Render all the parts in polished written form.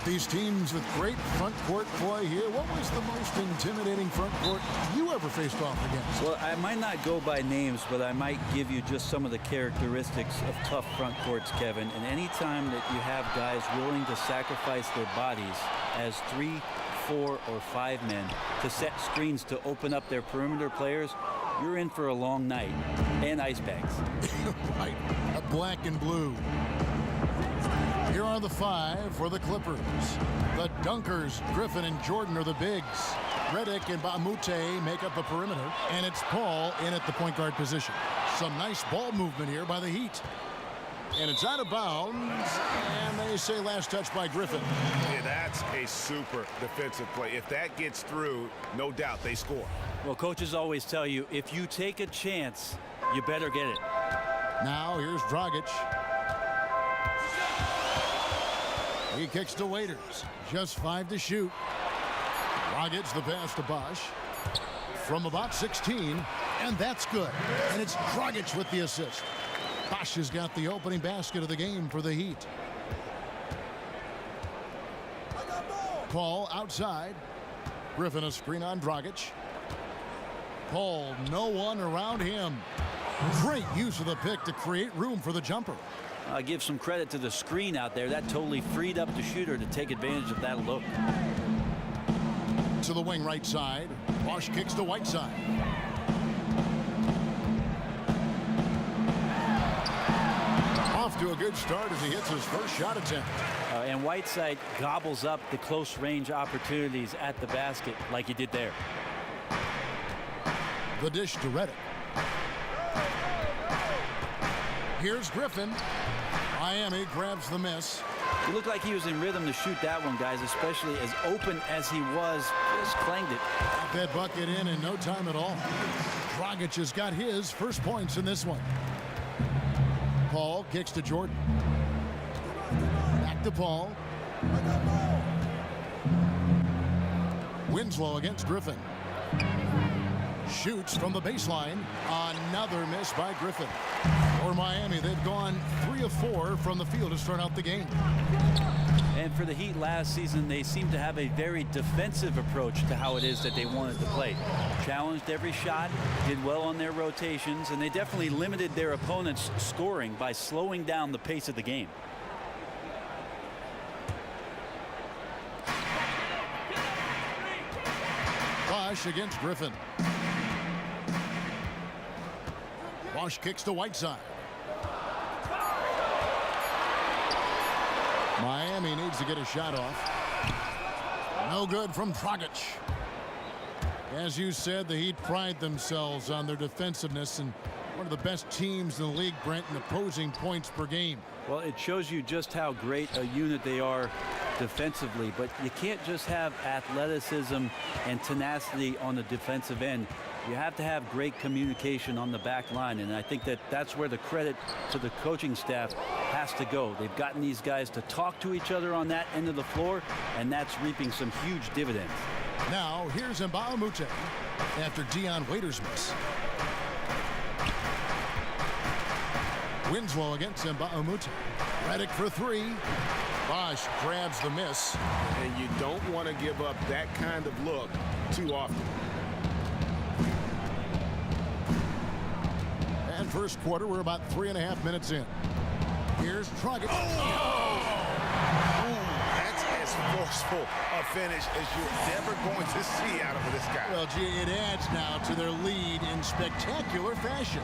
These teams with great front court play here. What was the most intimidating front court you ever faced off against? Well, I might not go by names, but I might give you just some of the characteristics of tough front courts, Kevin. And any time that you have guys willing to sacrifice their bodies as 3, 4, or 5 men to set screens to open up their perimeter players, you're in for a long night and ice bags. Right, a black and blue. Here are the 5 for the Clippers. The Dunkers, Griffin and Jordan, are the bigs. Redick and Bamute make up the perimeter, and it's Paul in at the point guard position. Some nice ball movement here by the Heat. And it's out of bounds, and they say last touch by Griffin. Yeah, that's a super defensive play. If that gets through, no doubt they score. Well, coaches always tell you, if you take a chance, you better get it. Now here's Dragic. He kicks to Waiters. Just 5 to shoot. Dragic the pass to Bosch. From about 16, and that's good. And it's Dragic with the assist. Bosch has got the opening basket of the game for the Heat. Paul outside. Griffin a screen on Dragic. Paul, no one around him. Great use of the pick to create room for the jumper. I'll give some credit to the screen out there. That totally freed up the shooter to take advantage of that look. To the wing right side. Bosch kicks to Whiteside. Off to a good start as he hits his first shot attempt. And Whiteside gobbles up the close range opportunities at the basket like he did there. The dish to Redick. Here's Griffin. Miami grabs the miss. He looked like he was in rhythm to shoot that one, guys, especially as open as he was. Just clanged it. Got that bucket in no time at all. Dragic has got his first points in this one. Paul kicks to Jordan. Back to Paul. Winslow against Griffin. Shoots from the baseline. Another miss by Griffin. For Miami, they've gone 3 of 4 from the field to start out the game. And for the Heat last season, they seem to have a very defensive approach to how it is that they wanted to play. Challenged every shot, did well on their rotations, and they definitely limited their opponents' scoring by slowing down the pace of the game. Bosch against Griffin. Bosch kicks to Whiteside. Miami needs to get a shot off. No good from Dragic. As you said, the Heat pride themselves on their defensiveness and one of the best teams in the league, Brent, in opposing points per game. Well, it shows you just how great a unit they are defensively, but you can't just have athleticism and tenacity on the defensive end. You have to have great communication on the back line, and I think that that's where the credit to the coaching staff has to go. They've gotten these guys to talk to each other on that end of the floor, and that's reaping some huge dividends. Now, here's Mbamute after Dion Waiters' miss. Winslow against Mbamute. Redick for 3. Bosch grabs the miss. And you don't want to give up that kind of look too often. And first quarter, we're about 3.5 minutes in. Here's Dragic. That's as forceful a finish as you're ever going to see out of this guy. Well, gee, it adds now to their lead in spectacular fashion.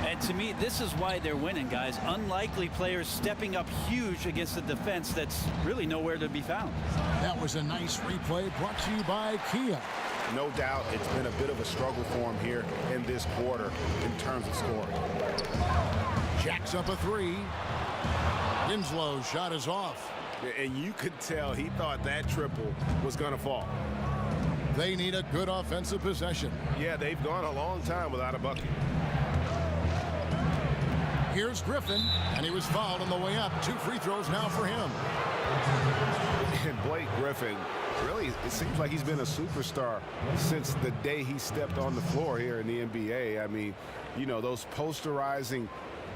And to me, this is why they're winning, guys. Unlikely players stepping up huge against a defense that's really nowhere to be found. That was a nice replay brought to you by Kia. No doubt it's been a bit of a struggle for him here in this quarter in terms of scoring. Jacks up a 3. Winslow's shot is off. And you could tell he thought that triple was going to fall. They need a good offensive possession. Yeah, they've gone a long time without a bucket. Here's Griffin, and he was fouled on the way up. 2 free throws now for him. And Blake Griffin, really, it seems like he's been a superstar since the day he stepped on the floor here in the NBA. I mean, you know, those posterizing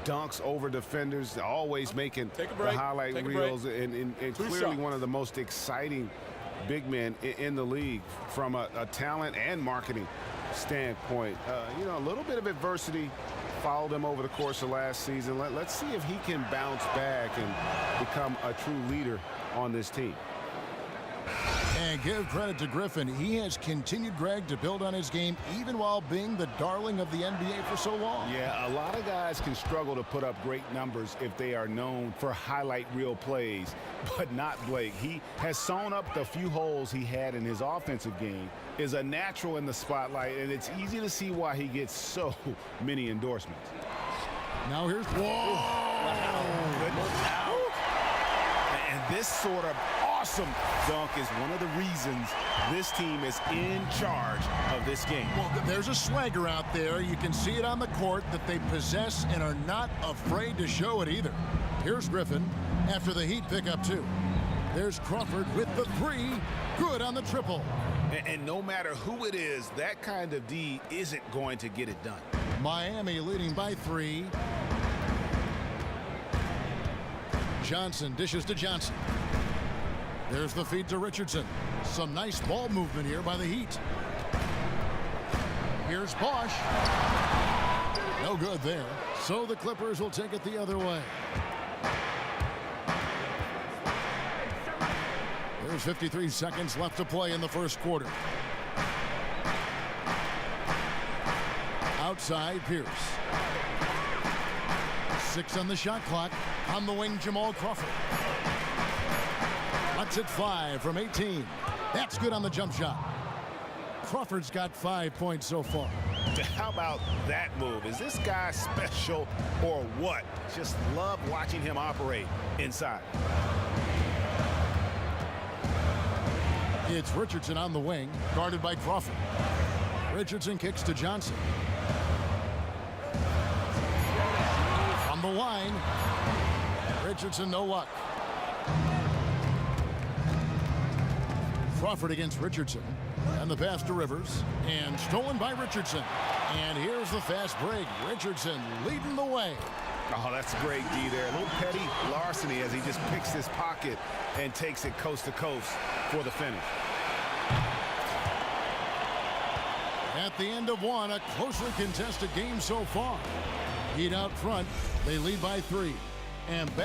dunks over defenders, always making the highlight reels, and clearly one of the most exciting big men in the league from a talent and marketing standpoint. You know, a little bit of adversity followed him over the course of last season. Let's see if he can bounce back and become a true leader on this team. And give credit to Griffin. He has continued, Greg, to build on his game even while being the darling of the NBA for so long. Yeah, a lot of guys can struggle to put up great numbers if they are known for highlight reel plays, but not Blake. He has sewn up the few holes he had in his offensive game, is a natural in the spotlight, and it's easy to see why he gets so many endorsements. Now here's And this sort of awesome dunk is one of the reasons this team is in charge of this game. Well, there's a swagger out there. You can see it on the court that they possess and are not afraid to show it either. Here's Griffin after the Heat pick up 2. There's Crawford with the 3. Good on the triple. And no matter who it is, that kind of D isn't going to get it done. Miami leading by 3. Johnson dishes to Johnson. There's the feed to Richardson. Some nice ball movement here by the Heat. Here's Bosch. No good there. So the Clippers will take it the other way. There's 53 seconds left to play in the first quarter. Outside, Pierce. 6 on the shot clock. On the wing, Jamal Crawford. Lets it fly from 18. That's good on the jump shot. Crawford's got 5 points so far. How about that move? Is this guy special or what? Just love watching him operate inside. It's Richardson on the wing, guarded by Crawford. Richardson kicks to Johnson. On the line, Richardson, no luck. Crawford against Richardson, and the pass to Rivers, and stolen by Richardson. And here's the fast break. Richardson leading the way. Oh, that's great D there. A little petty larceny as he just picks his pocket and takes it coast to coast for the finish. At the end of one, a closely contested game so far. Heat out front. They lead by 3. And back